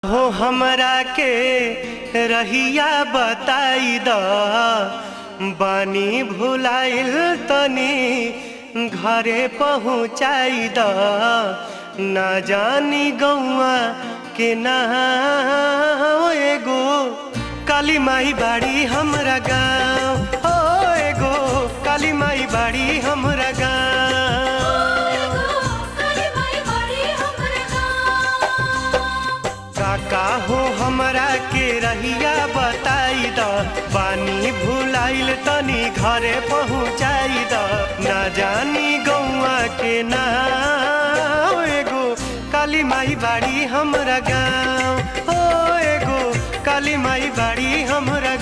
हो हमरा के रहिया बताई द बानी भुलाइल तनी घरे पहुँचाई द ना जानी गौआ के ना एगो काली माई बाड़ी हमरा गाँव हो एगो काली माई बाड़ी हमरा गाँव। काका हो हमरा के रहिया बताई द बानी भुलाइल तनी घरे पहुँचाई द ना जानी गौआ के ना एगो काली माई बाड़ी हमरा गाँव हो एगो काली माई बाड़ी हमरा